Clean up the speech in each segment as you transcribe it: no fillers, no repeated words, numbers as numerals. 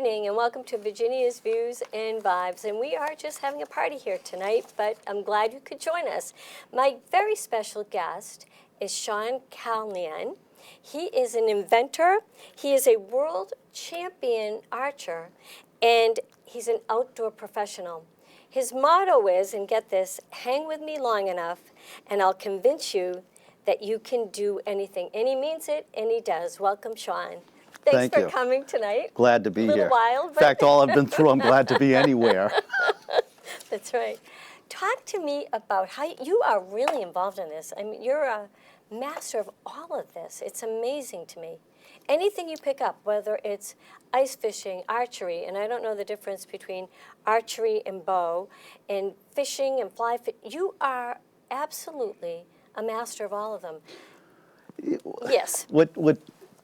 evening and welcome to Virginia's Views and Vibes. And we are just having a party here tonight, but I'm glad you could join us. My very special guest is Sean Callinan. He is an inventor, he is a world champion archer, and he's an outdoor professional. His motto is, and get this, hang with me long enough and I'll convince you that you can do anything. And he means it, and he does. Welcome, Sean. Thanks for coming tonight. Glad to be here. A little wild. In fact, all I've been through, I'm glad to be anywhere. That's right. Talk to me about how you are really involved in this. I mean, you're a master of all of this. It's amazing to me. Anything you pick up, whether it's ice fishing, archery, and I don't know the difference between archery and bow, and fishing and fly fishing, you are absolutely a master of all of them. Yes.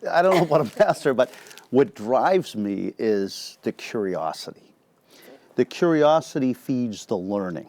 I don't know about a master, but what drives me is the curiosity. The curiosity feeds the learning.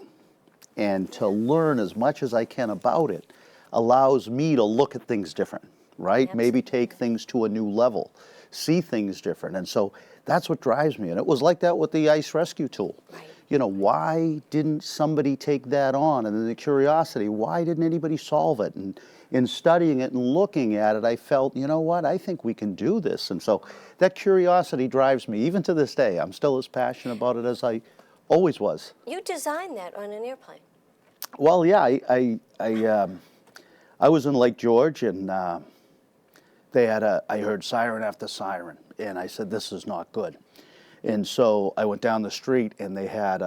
And to learn as much as I can about it allows me to look at things different, right? Absolutely. Maybe take things to a new level, see things different. And so that's what drives me. And it was like that with the ice rescue tool. Right. You know, why didn't somebody take that on? And then the curiosity, why didn't anybody solve it? And in studying it and looking at it, I felt, you know what, I think we can do this. And so that curiosity drives me, even to this day. I'm still as passionate about it as I always was. You designed that on an airplane. Well, yeah, I was in Lake George, and they had I heard siren after siren, and I said, this is not good. And so I went down the street, and they had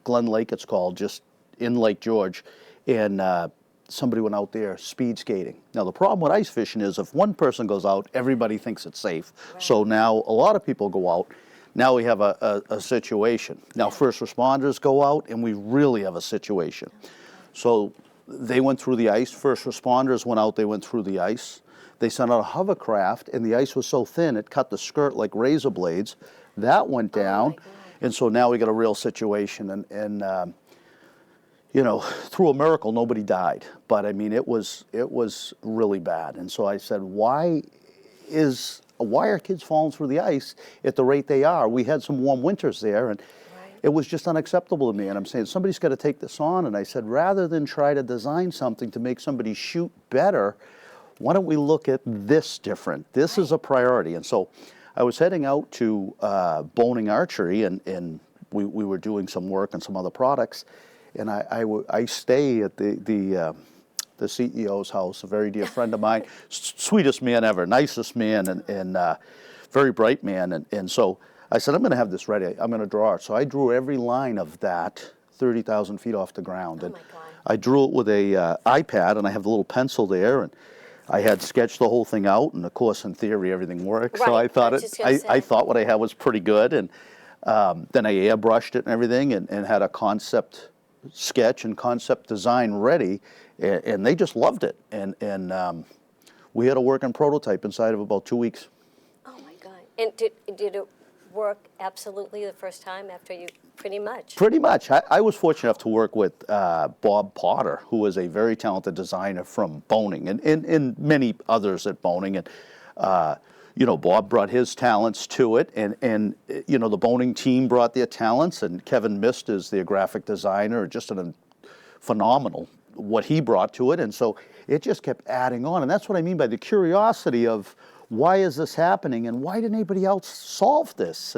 Glen Lake, it's called, just in Lake George, and somebody went out there speed skating. Now, the problem with ice fishing is if one person goes out, everybody thinks it's safe. Right. So now a lot of people go out. Now we have a situation. Now first responders go out, and we really have a situation. So they went through the ice. First responders went out, they went through the ice. They sent out a hovercraft, and the ice was so thin, it cut the skirt like razor blades. That went down, and so now we got a real situation. And through a miracle, nobody died. But I mean, it was really bad. And so I said, why are kids falling through the ice at the rate they are? We had some warm winters there, and it was just unacceptable to me. And I'm saying, somebody's got to take this on. And I said, rather than try to design something to make somebody shoot better, why don't we look at this different? This is a priority. And so I was heading out to Boning Archery, and we were doing some work on some other products. And I stay at the CEO's house, a very dear friend of mine, sweetest man ever, nicest man, and very bright man. And so I said, I'm going to have this ready. I'm going to draw it. So I drew every line of that 30,000 feet off the ground. Oh, and my God. I drew it with a iPad, and I have the little pencil there, and I had sketched the whole thing out. And of course, in theory, everything works. Right. So I thought I thought what I had was pretty good. And then I airbrushed it and everything, and had a concept sketch and concept design ready, and they just loved it. And we had a working prototype inside of about 2 weeks. Oh my God! And did it work absolutely the first time after you? Pretty much. Pretty much. I was fortunate enough to work with Bob Potter, who is a very talented designer from Boning, and many others at Boning. And Bob brought his talents to it, and the Boning team brought their talents, and Kevin Mist is their graphic designer, just phenomenal what he brought to it. And so it just kept adding on. And that's what I mean by the curiosity of, why is this happening, and why didn't anybody else solve this?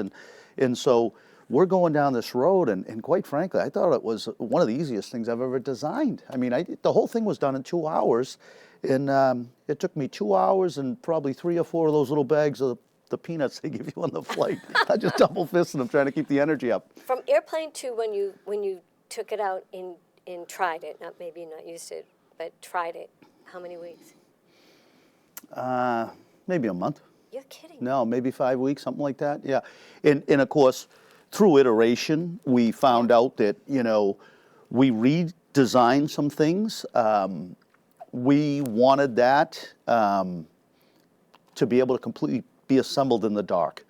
And so we're going down this road, and quite frankly, I thought it was one of the easiest things I've ever designed. I mean, the whole thing was done in 2 hours, and it took me 2 hours and probably 3 or 4 of those little bags of the peanuts they give you on the flight. I just double fisted them, trying to keep the energy up. From airplane to when you took it out and tried it, maybe not used it, but tried it, how many weeks? Maybe a month. You're kidding. No, maybe 5 weeks, something like that. Yeah, and of course, through iteration, we found out that we redesigned some things. We wanted that to be able to completely be assembled in the dark.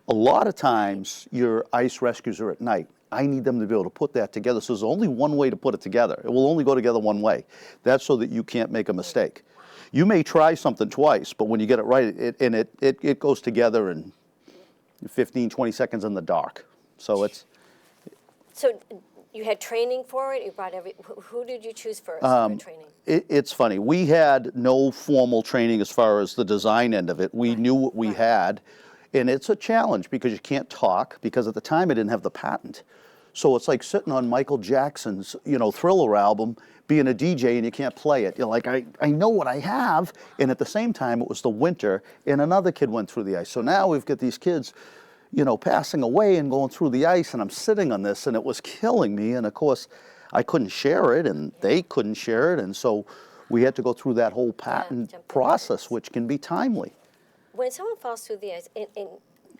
A lot of times, your ice rescues are at night. I need them to be able to put that together. So there's only one way to put it together. It will only go together one way. That's so that you can't make a mistake. You may try something twice, but when you get it right, it goes together in 15, 20 seconds in the dark. So it's, So you had training for it? You brought who did you choose first for training? it's funny. We had no formal training as far as the design end of it. We knew what we had, and it's a challenge because you can't talk, because at the time I didn't have the patent. So it's like sitting on Michael Jackson's, Thriller album, being a DJ, and you can't play it. You're like, I know what I have, and at the same time it was the winter, and another kid went through the ice. So now we've got these kids, passing away and going through the ice, and I'm sitting on this, and it was killing me. And of course, I couldn't share it, and they couldn't share it, and so we had to go through that whole patent process, which can be timely. When someone falls through the ice, and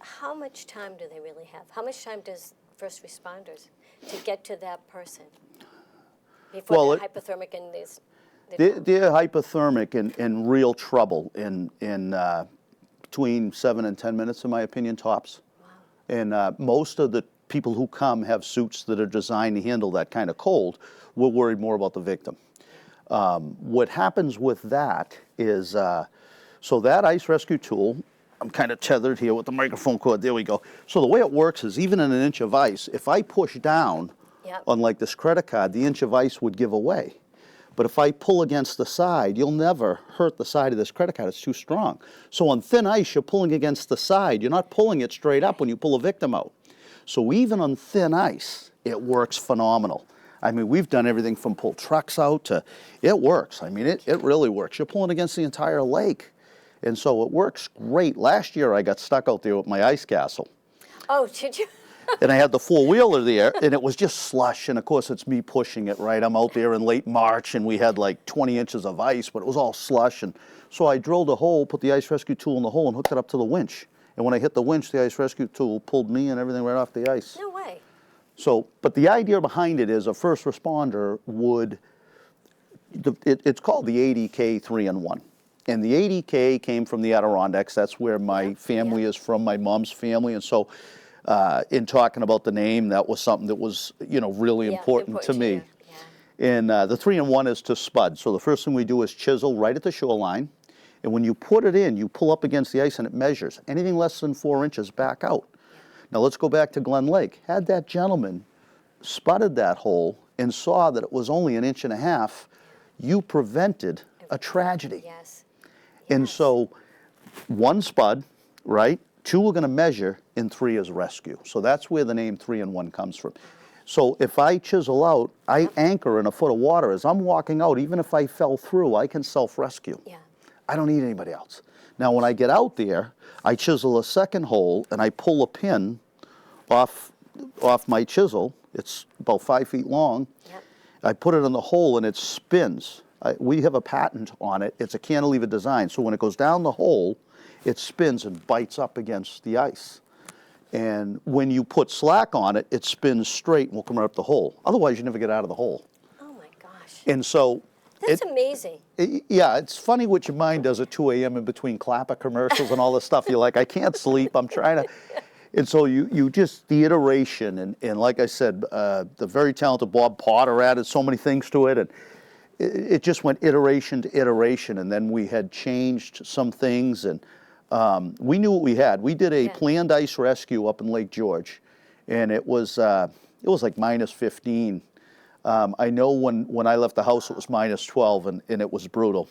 how much time do they really have? How much time does first responders to get to that person before they're hypothermic and they're hypothermic and in real trouble in between 7 and 10 minutes, in my opinion, tops. Wow. And most of the people who come have suits that are designed to handle that kind of cold. We're worried more about the victim. What happens with that is, so that ice rescue tool, I'm kind of tethered here with the microphone cord, there we go. So the way it works is, even in an inch of ice, if I push down on like this credit card, the inch of ice would give away. But if I pull against the side, you'll never hurt the side of this credit card, it's too strong. So on thin ice, you're pulling against the side. You're not pulling it straight up when you pull a victim out. So even on thin ice, it works phenomenal. I mean, we've done everything from pull trucks out to, it works. I mean, it really works. You're pulling against the entire lake. And so it works great. Last year I got stuck out there with my ice castle. Oh, did you? And I had the four-wheeler there, and it was just slush, and of course it's me pushing it, right? I'm out there in late March, and we had like 20 inches of ice, but it was all slush. And so I drilled a hole, put the ice rescue tool in the hole, and hooked it up to the winch. And when I hit the winch, the ice rescue tool pulled me and everything right off the ice. No way. So, but the idea behind it is a first responder would, it's called the 80K 3-in-1. And the 80K came from the Adirondacks. That's where my family is from, my mom's family. And so in talking about the name, that was something that was, really important to me. And the 3-in-1 is to spud. So the first thing we do is chisel right at the shoreline. And when you put it in, you pull up against the ice and it measures. Anything less than 4 inches, back out. Now let's go back to Glen Lake. Had that gentleman spudded that hole and saw that it was only 1.5 inches, you prevented a tragedy. Yes. And so 1 spud, right? 2 we're going to measure, and 3 is rescue. So that's where the name 3-in-1 comes from. So if I chisel out, I anchor in a foot of water. As I'm walking out, even if I fell through, I can self-rescue. Yeah. I don't need anybody else. Now when I get out there, I chisel a second hole, and I pull a pin off my chisel. It's about 5 feet long. Yep. I put it in the hole, and it spins. We have a patent on it. It's a cantilever design. So when it goes down the hole, it spins and bites up against the ice. And when you put slack on it, it spins straight and will come right up the hole. Otherwise, you never get out of the hole. Oh my gosh. And so... That's amazing. Yeah, it's funny what your mind does at 2 a.m. in between Clapper commercials and all this stuff. You're like, I can't sleep. I'm trying to... And so you just, the iteration, and like I said, the very talented Bob Potter added so many things to it, and it just went iteration to iteration, and then we had changed some things, and we knew what we had. We did a planned ice rescue up in Lake George, and it was like minus 15. I know when I left the house it was minus 12, and it was brutal.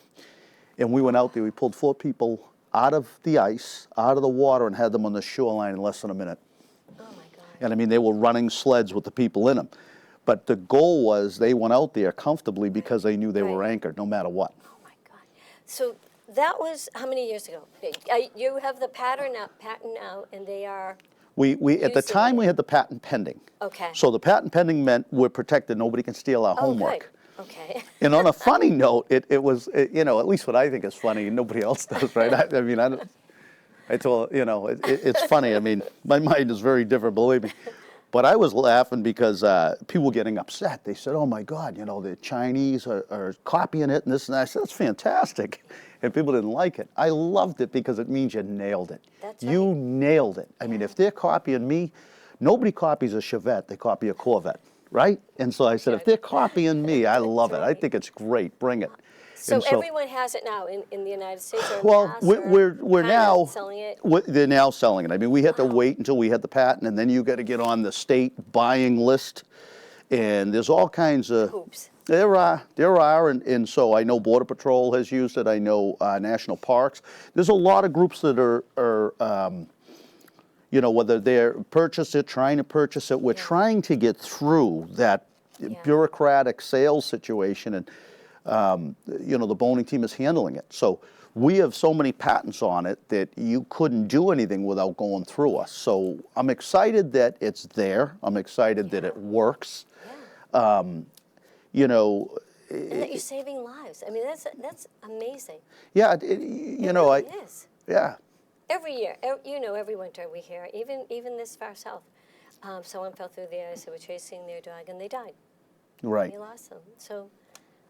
And we went out there, we pulled 4 people out of the ice, out of the water, and had them on the shoreline in less than a minute. Oh my God. And I mean, they were running sleds with the people in them. But the goal was they went out there comfortably because they knew they were anchored no matter what. Oh my God. So that was how many years ago? You have the patent now, and they are... We at the time we had the patent pending. Okay. So the patent pending meant we're protected, nobody can steal our homework. Good. Okay. And on a funny note, it was, at least what I think is funny, nobody else does, right? I told, it's funny. I mean, my mind is very different, believe me. But I was laughing because people were getting upset. They said, oh my God, the Chinese are copying it and this and that. I said, that's fantastic. And people didn't like it. I loved it because it means you nailed it. That's you right. nailed it. I mean, if they're copying me, nobody copies a Chevette, they copy a Corvette, right? And so I said, if they're copying me, I love it. I think it's great. Bring it. So And everyone has it now in the United States or in well, Mass, we're kinda now selling it? they're now selling it. I mean, we had to wait until we had the patent, and then you got to get on the state buying list, and there's all kinds of Hoops. There are, and so I know Border Patrol has used it. I know national parks. There's a lot of groups that are you know, whether they're purchase it, trying to purchase it. We're Yeah. trying to get through that Yeah. bureaucratic sales situation, and you know, the boning team is handling it. So we have so many patents on it that you couldn't do anything without going through us. So I'm excited that it's there. I'm excited that it works. Yeah. You know, And that you're saving lives. I mean, that's amazing. yeah, you It know, really is. yeah. Every year, you know, every winter we hear, even this far south, someone fell through the ice. They were chasing their dog and they died. Right. They lost them. So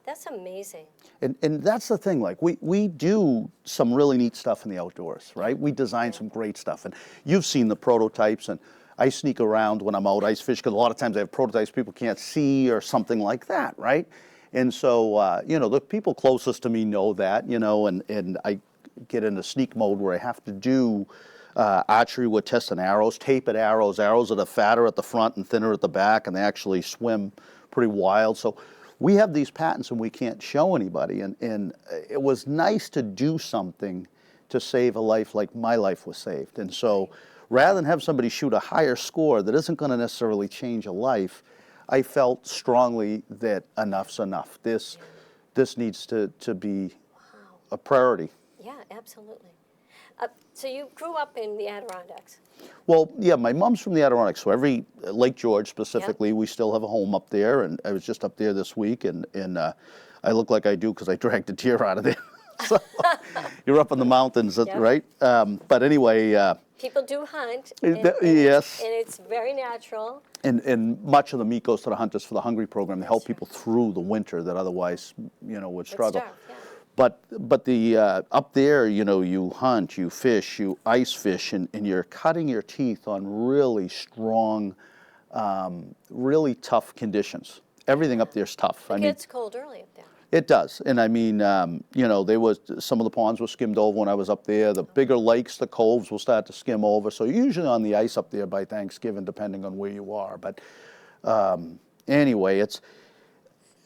that's amazing. And that's the thing, like we do some really neat stuff in the outdoors, right? We design some great stuff, and you've seen the prototypes, and I sneak around when I'm out ice fishing because a lot of times I have prototypes people can't see or something like that, right? And so, you know, the people closest to me know that, you know, and I get into sneak mode where I have to do archery with testing arrows, tapered arrows that are fatter at the front and thinner at the back, and they actually swim pretty wild. So we have these patents and we can't show anybody. And it was nice to do something to save a life like my life was saved. And so rather than have somebody shoot a higher score that isn't going to necessarily change a life, I felt strongly that enough's enough. This needs to be a priority. Yeah, absolutely. So you grew up in the Adirondacks. Well, yeah, my mom's from the Adirondacks, so every Lake George specifically, we still have a home up there, and I was just up there this week, and I look like I do because I dragged a deer out of there. So you're up in the mountains, Yep. right? But anyway, People do hunt. yes. And it's very natural. and much of the meat goes to the Hunters for the Hungry program to help That's right. people through the winter that otherwise, you know, would struggle. starve, yeah. But the up there, you know, you hunt, you fish, you ice fish, and you're cutting your teeth on really strong, really tough conditions. Everything up there's tough. It gets cold early up there. It does, and I mean, you know, some of the ponds were skimmed over when I was up there. The bigger lakes, the coves will start to skim over. So you're usually on the ice up there by Thanksgiving, depending on where you are. But anyway, it's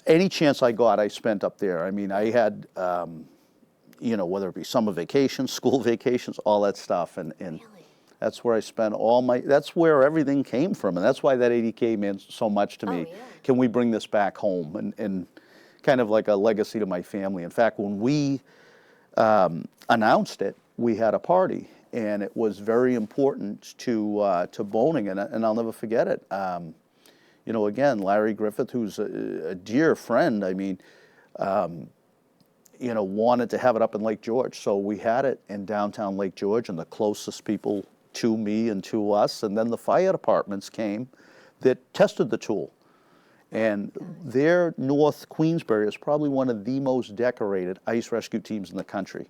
any chance I got, I spent up there. I mean, I had, you know, whether it be summer vacations, school vacations, all that stuff, and Really? that's where I spent all my. That's where everything came from, and that's why that 80K meant so much to me. yeah. Can we bring this back home and kind of like a legacy to my family? In fact, when we announced it, we had a party, and it was very important to boning, and I'll never forget it. You know, again, Larry Griffith, who's a dear friend, I mean, you know, wanted to have it up in Lake George. So we had it in downtown Lake George, and the closest people to me and to us, and then the fire departments came that tested the tool. And their North Queensbury is probably one of the most decorated ice rescue teams in the country.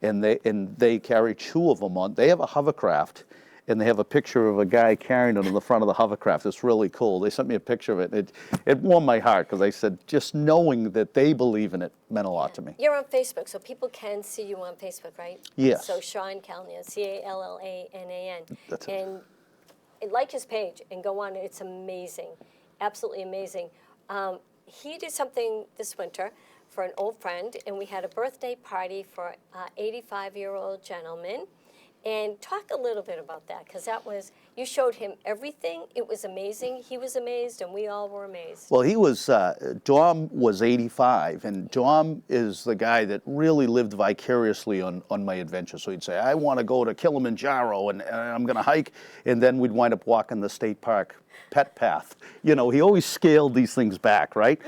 And they carry two of them on. They have a hovercraft, and they have a picture of a guy carrying it on the front of the hovercraft. It's really cool. They sent me a picture of it. It warmed my heart because I said just knowing that they believe in it meant a lot to me. You're on Facebook, so people can see you on Facebook, right? Yes. So Sean Callanan, Callanan. That's it. And like his page and go on. It's amazing, absolutely amazing. He did something this winter for an old friend, and we had a birthday party for an 85-year-old gentleman. And talk a little bit about that, because you showed him everything. It was amazing. He was amazed, and we all were amazed. Well, he was, Dom was 85, and Dom is the guy that really lived vicariously on my adventures. So he'd say, I want to go to Kilimanjaro, and I'm going to hike, and then we'd wind up walking the state park pet path. You know, he always scaled these things back, right?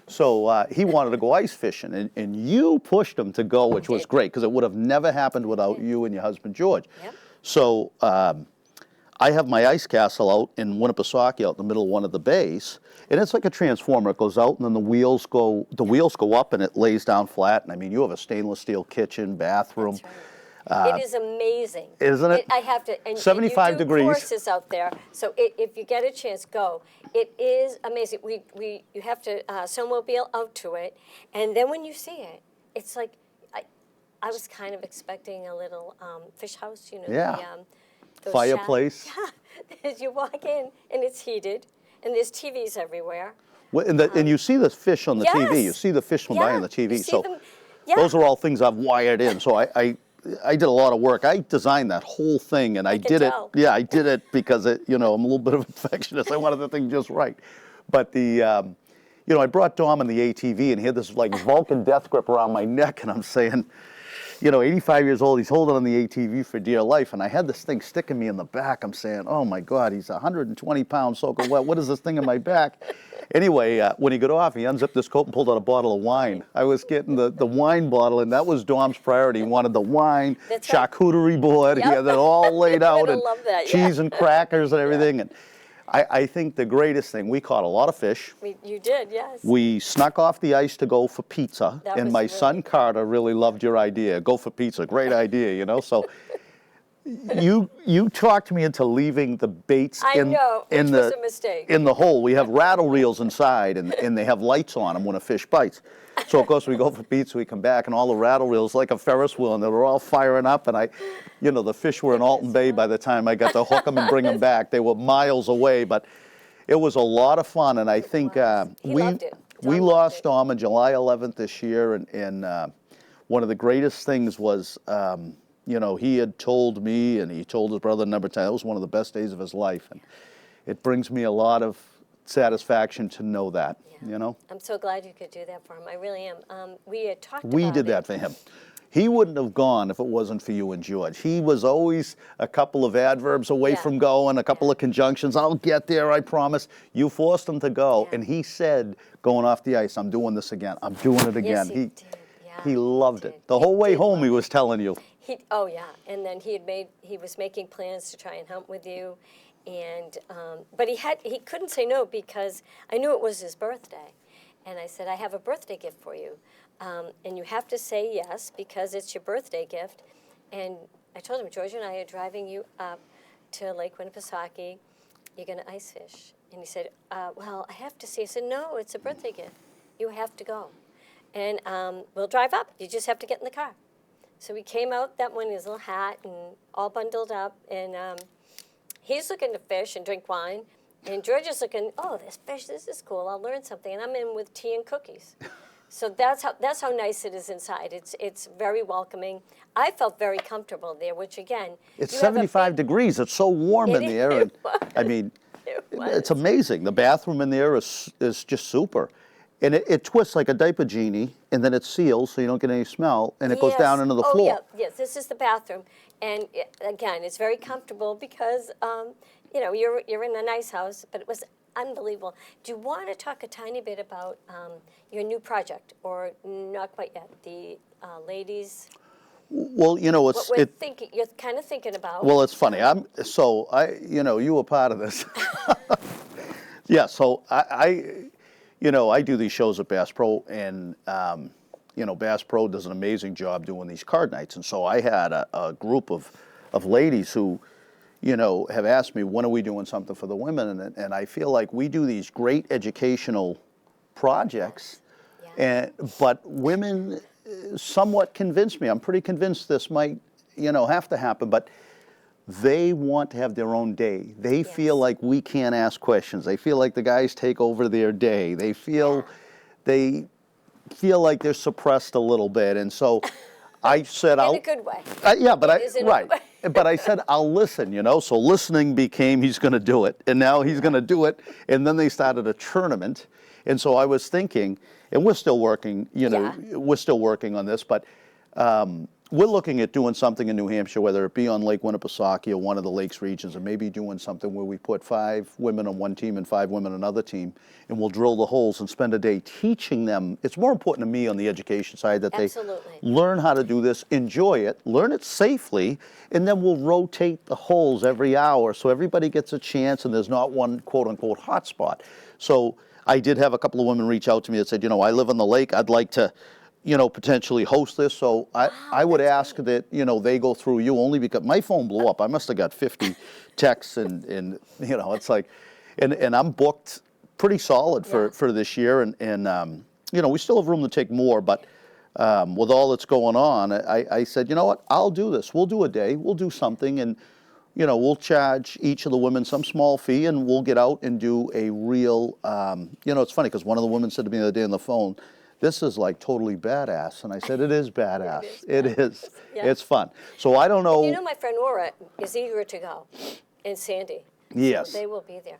So he wanted to go ice fishing, and you pushed him to go, which was great, because it would have never happened without you and your husband, George. Yep. So I have my ice castle out in Winnipesaukee, out in the middle of one of the bays, and it's like a transformer. It goes out, and then the wheels go up, and it lays down flat. And I mean, you have a stainless steel kitchen, bathroom. That's It is amazing. Isn't it? I have to. And 75 you do degrees. courses out there, so if you get a chance, go. It is amazing. You have to snowmobile out to it, and then when you see it, it's like I was kind of expecting a little fish house, you know. Yeah. Those Fireplace. Yeah. As you walk in, and it's heated, and there's TVs everywhere. Well, and you see the fish on the TV. You Yes. see the fish from by Yeah, on the TV. you see So them- yeah. those are all things I've wired in. So I did a lot of work. I designed that whole thing, and I can did it. tell. Yeah, I did it because I'm a little bit of a perfectionist. I wanted the thing just right. But I brought Dom in the ATV, and he had this like Vulcan death grip around my neck, and I'm saying, 85 years old, he's holding on the ATV for dear life, and I had this thing sticking me in the back. I'm saying, oh my God, he's 120 pounds soaking wet. What is this thing in my back? Anyway, when he got off, he unzipped his coat and pulled out a bottle of wine. I was getting the wine bottle, and that was Dom's priority. He wanted the wine, That's right. charcuterie board. He Yep. had it all laid out, gonna and love that, yeah. cheese and crackers and everything. And I think the greatest thing, we caught a lot of fish. You did, yes. We snuck off the ice to go for pizza, That and was my really son good. Carter really loved your idea. Go for pizza, great idea, So you talked me into leaving the baits I know, which in was a mistake. in the hole. We have rattle reels inside, and they have lights on them when a fish bites. So of course we go for pizza, we come back, and all the rattle reels like a Ferris wheel, and they were all firing up. And the fish were in Alton Bay by the time I got to hook them and bring them back. They were miles away, but it was a lot of fun. And I think He loved it. we Dom loved lost it. Dom on July 11th this year, and one of the greatest things was, he had told me, and he told his brother a number of times, it was one of the best days of his life, and it brings me a lot of satisfaction to know that, I'm so glad you could do that for him. I really am. We had talked We about did it. that for him. He wouldn't have gone if it wasn't for you and George. He was always a couple of adverbs away Yeah. from going, a couple of conjunctions. I'll get there, I promise. You forced him to go, Yeah. and he said, going off the ice, I'm doing this again. I'm doing it again. Yes, he did. Yeah, he loved did. it. The whole way did home, he love was telling you. Oh yeah, and then he was making plans to try and hunt with you, and but he couldn't say no because I knew it was his birthday, and I said I have a birthday gift for you, and you have to say yes because it's your birthday gift, and I told him George and I are driving you up to Lake Winnipesaukee, you're gonna ice fish, and he said, well I have to see. I said no, it's a birthday gift, you have to go, and we'll drive up. You just have to get in the car. So we came out that one in his little hat and all bundled up, and he's looking to fish and drink wine, and George is looking, oh, this fish, this is cool. I'll learn something, and I'm in with tea and cookies. So that's how nice it is inside. It's very welcoming. I felt very comfortable there, which again, It's you have a 75 big- degrees. It's so warm in It there. And, was. I mean, It it's was. amazing. The bathroom in there is just super. And it twists like a diaper genie, and then it seals so you don't get any smell, and it goes down Yes. into the Oh, floor. yeah, yes, this is the bathroom, and again, it's very comfortable because you're in a nice house, but it was unbelievable. Do you want to talk a tiny bit about your new project, or not quite yet? The ladies, Well, what it's we're thinking, you're kind of thinking about. well, it's funny. You were part of this. Yeah. So I do these shows at Bass Pro, and Bass Pro does an amazing job doing these card nights. And so I had a group of ladies who, have asked me, when are we doing something for the women? And I feel like we do these great educational projects, Yeah. but women somewhat convinced me. I'm pretty convinced this might, have to happen, but they want to have their own day. They feel Yes. like we can't ask questions. They feel like the guys take over their day. They feel like they're suppressed a little bit. And so I said, In a good way. yeah, but It is in a right. good way. But I said, I'll listen, So listening became, he's going to do it. And now he's going to do it. And then they started a tournament. And so I was thinking, and we're still working, Yeah. we're still working on this, but we're looking at doing something in New Hampshire, whether it be on Lake Winnipesaukee or one of the lakes regions, and maybe doing something where we put 5 women on one team and 5 women on another team, and we'll drill the holes and spend a day teaching them. It's more important to me on the education side that they Absolutely. learn how to do this, enjoy it, learn it safely, and then we'll rotate the holes every hour so everybody gets a chance and there's not one quote-unquote hot spot. So I did have a couple of women reach out to me that said, I live on the lake, I'd like to potentially host this. So I would ask that, they go through you, only because my phone blew up. I must have got 50 texts and it's like, and I'm booked pretty solid for this year. And we still have room to take more, but with all that's going on, I said, you know what, I'll do this. We'll do a day. We'll do something. And, we'll charge each of the women some small fee, and we'll get out and do a real, it's funny because one of the women said to me the other day on the phone, this is like totally badass. And I said, it is badass. It is. Yeah. It's fun. So I don't know. My friend Nora is eager to go, and Sandy. Yes. So they will be there.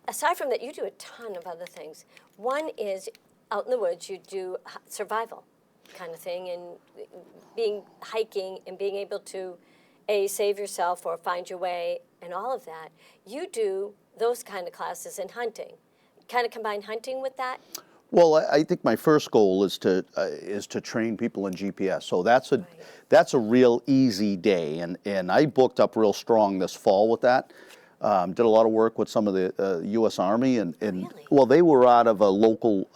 Aside from that, you do a ton of other things. One is out in the woods, you do survival kind of thing, and hiking and being able to, save yourself or find your way and all of that. You do those kind of classes in hunting. Kind of combine hunting with that? Well, I think my first goal is to train people in GPS. So that's a real easy day, and I booked up real strong this fall with that. Did a lot of work with some of the U.S. Army, and Really? Well, they were out of a local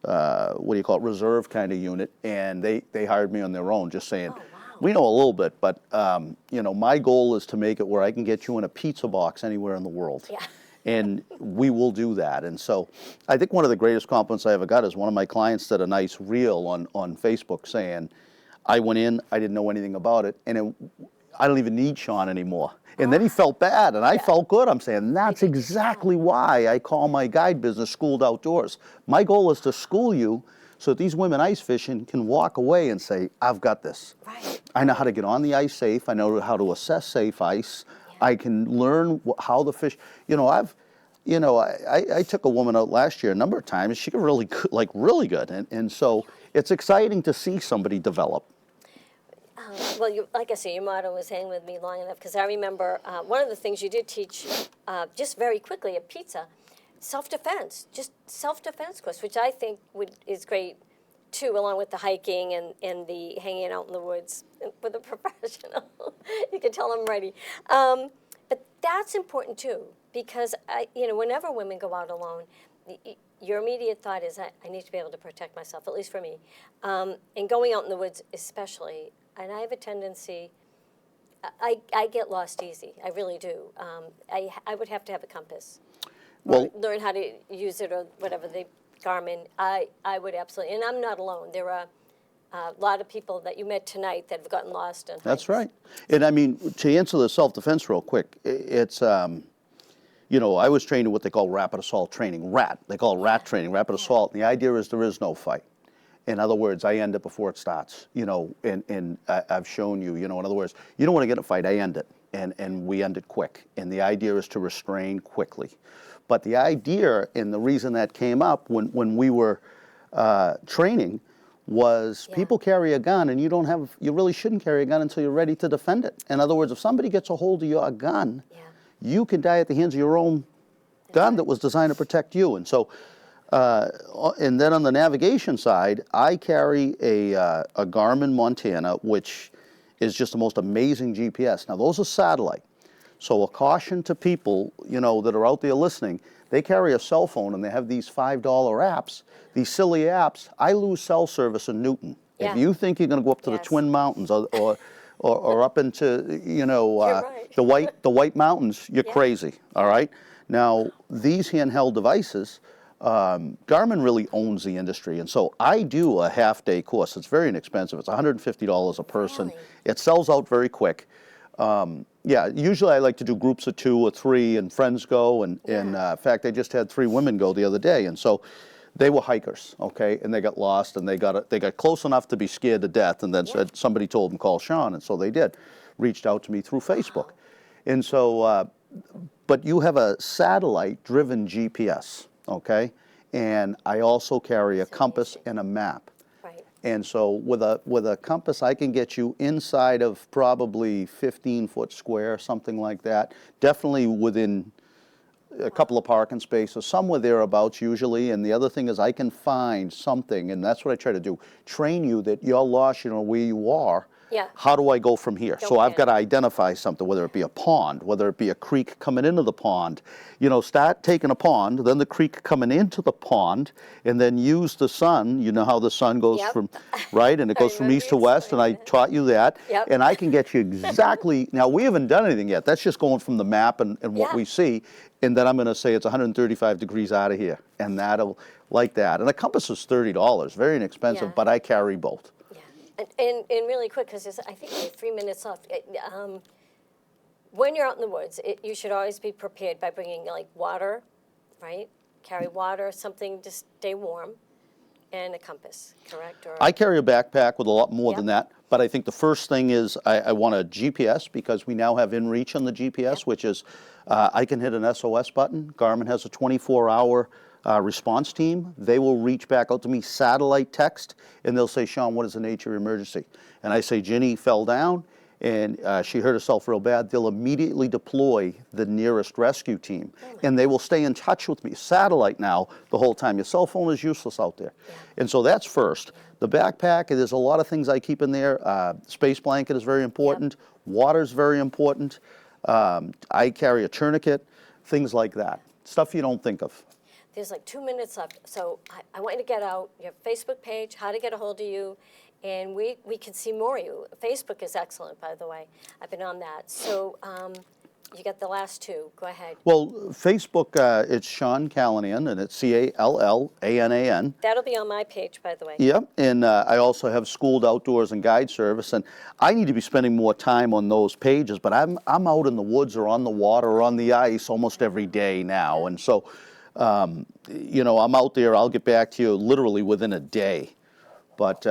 reserve kind of unit, and they hired me on their own, just saying. Oh, wow. We know a little bit, but my goal is to make it where I can get you in a pizza box anywhere in the world. Yeah. And we will do that. And so I think one of the greatest compliments I ever got is one of my clients did a nice reel on Facebook saying, I went in, I didn't know anything about it, and I don't even need Sean anymore. And then he felt bad, and I felt good. I'm saying, that's exactly why I call my guide business Schooled Outdoors. My goal is to school you so that these women ice fishing can walk away and say, I've got this. Right. I know how to get on the ice safe. I know how to assess safe ice. I can learn how the fish, I took a woman out last year a number of times. She got really good, really good. And so it's exciting to see somebody develop. Well, like I say, your motto was hanging with me long enough, because I remember one of the things you did teach just very quickly at Pizza, self-defense, just self-defense course, which I think is great too, along with the hiking and the hanging out in the woods with a professional. You can tell I'm ready. But that's important too, because whenever women go out alone, your immediate thought is, I need to be able to protect myself, at least for me. And going out in the woods especially, and I have a tendency, I get lost easy, I really do. I would have to have a compass, or learn how to use it, or whatever, the Garmin. I would absolutely, and I'm not alone. There are a lot of people that you met tonight that have gotten lost in That's hikes. right. And I mean, to answer the self-defense real quick, it's, I was trained in what they call rapid assault training, RAT. They call it RAT training, rapid assault. And the idea is there is no fight. In other words, I end it before it starts, and I've shown you, in other words, you don't want to get in a fight, I end it. And we end it quick. And the idea is to restrain quickly. But the idea and the reason that came up when we were training was people carry a gun, and you really shouldn't carry a gun until you're ready to defend it. In other words, if somebody gets a hold of your gun, you can die at the hands of your own gun that was designed to protect you. And so, and then on the navigation side, I carry a Garmin Montana, which is just the most amazing GPS. Now, those are satellite. So a caution to people, that are out there listening, they carry a cell phone and they have these $5 apps, these silly apps. I lose cell service in Newton. Yeah. If you think you're going to go up to the Twin Mountains or up into, right. the White Mountains, you're crazy, all right? Now, these handheld devices, Garmin really owns the industry, and so I do a half-day course. It's very inexpensive. It's $150 a person. Really? It sells out very quick. Usually I like to do groups of 2 or 3, and friends go, and in fact, I just had 3 women go the other day, and so they were hikers, okay, and they got lost, and they got close enough to be scared to death, and then said somebody told them call Sean, and so they did, reached out to me through Facebook, and so, but you have a satellite-driven GPS, okay, and I also carry a compass and a map. And so with a compass, I can get you inside of probably 15-foot square, something like that. Definitely within a couple of parking spaces, somewhere thereabouts usually. And the other thing is I can find something, and that's what I try to do, train you that you're lost, where you are, Yeah. How do I go from here? Don't So I've got to panic. identify something, whether it be a pond, whether it be a creek coming into the pond. You know, start taking a pond, then the creek coming into the pond, and then use the sun. You know how the sun goes Yep. from, right? And it I goes from remember east you to west, and I explaining that. taught you that. Yep. And I can get you exactly, now we haven't done anything yet. That's just going from the map and what Yeah. we see. And then I'm going to say it's 135 degrees out of here. And that'll, like that. And a compass is $30, very inexpensive, Yeah. but I carry both. Yeah, and really quick, because I think we have 3 minutes left. When you're out in the woods, you should always be prepared by bringing like water, right? Carry water, something to stay warm, and a compass, correct? Or I carry a backpack with a lot more Yep. than that, but I think the first thing is I want a GPS because we now have InReach on the GPS, which is I can hit an SOS button. Garmin has a 24-hour response team. They will reach back out to me, satellite text, and they'll say, Sean, what is the nature of your emergency? And I say, Ginny fell down and she hurt herself real bad. They'll immediately deploy the nearest rescue team, and they will stay in touch with me. Satellite now the whole time. Your cell phone is useless out there. And so that's first. The backpack, there's a lot of things I keep in there. Space blanket is very important. Water is very important. I carry a tourniquet, things like that. Stuff you don't think of. there's like 2 minutes left, so I want you to get out your Facebook page, how to get a hold of you, and we can see more of you. Facebook is excellent, by the way. I've been on that. So you got the last two. Go ahead. Well, Facebook, it's Sean Callanan, and it's Callanan. That'll be on my page, by the way. Yep, and I also have Schooled Outdoors and Guide Service, and I need to be spending more time on those pages, but I'm out in the woods or on the water or on the ice almost every day now, and so, you know, I'm out there, I'll get back to you literally within a day. But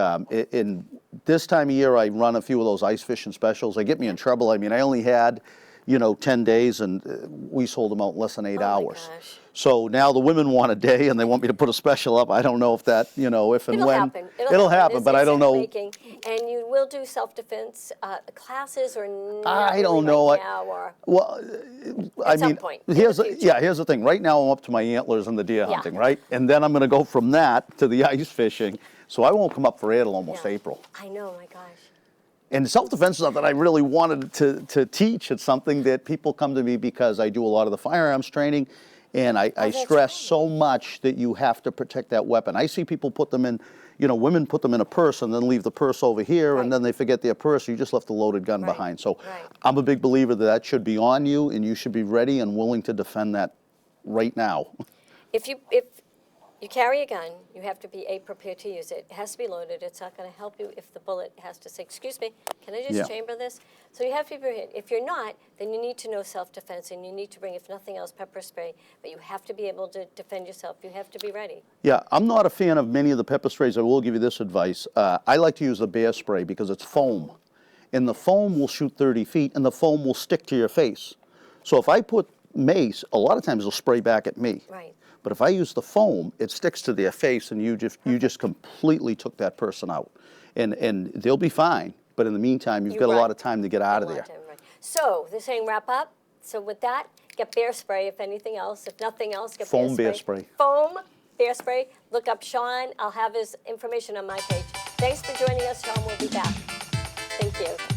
in this time of year, I run a few of those ice fishing specials. They get me in trouble. I mean, I only had, you know, 10 days, and we sold them out in less than 8 Oh my hours. gosh. So now the women want a day, and they want me to put a special up. I don't know if that, you know, if and It'll when. happen. It'll happen, but I don't know. Making. And you will do self-defense classes or not I don't really know. right now, or Well, I At some mean, point in here's the the, future. yeah, here's the thing. Right now, I'm up to my antlers and the deer Yeah. hunting, right? And then I'm going to go from that to the ice fishing. So I won't come up for air till almost Yeah. April. I know, my gosh. And self-defense is something I really wanted to teach. It's something that people come to me because I do a lot of the firearms training, and I that's stress right. so much that you have to protect that weapon. I see people put them in, you know, women put them in a purse and then leave the purse over here, Right. and then they forget their purse. You just left the loaded gun Right. behind. So Right. I'm a big believer that that should be on you, and you should be ready and willing to defend that right now. If you carry a gun, you have to be prepared to use it. It has to be loaded. It's not going to help you if the bullet has to say, "Excuse me, can I just Yeah. chamber this?" So you have to be prepared. If you're not, then you need to know self-defense, and you need to bring, if nothing else, pepper spray. But you have to be able to defend yourself. You have to be ready. Yeah, I'm not a fan of many of the pepper sprays. I will give you this advice. I like to use the bear spray because it's foam. And the foam will shoot 30 feet, and the foam will stick to your face. So if I put mace, a lot of times it'll spray back at me. Right. But if I use the foam, it sticks to their face, and you just completely took that person out. And they'll be fine. But in the meantime, you've You got run. a lot of time to get out of A lot there. of time, right. So they're saying wrap up. So with that, get bear spray if anything else. If nothing else, get Foam bear spray. Foam bear spray. Look up Sean. I'll have his information on my page. Thanks for joining us, Sean. We'll be back. Thank you.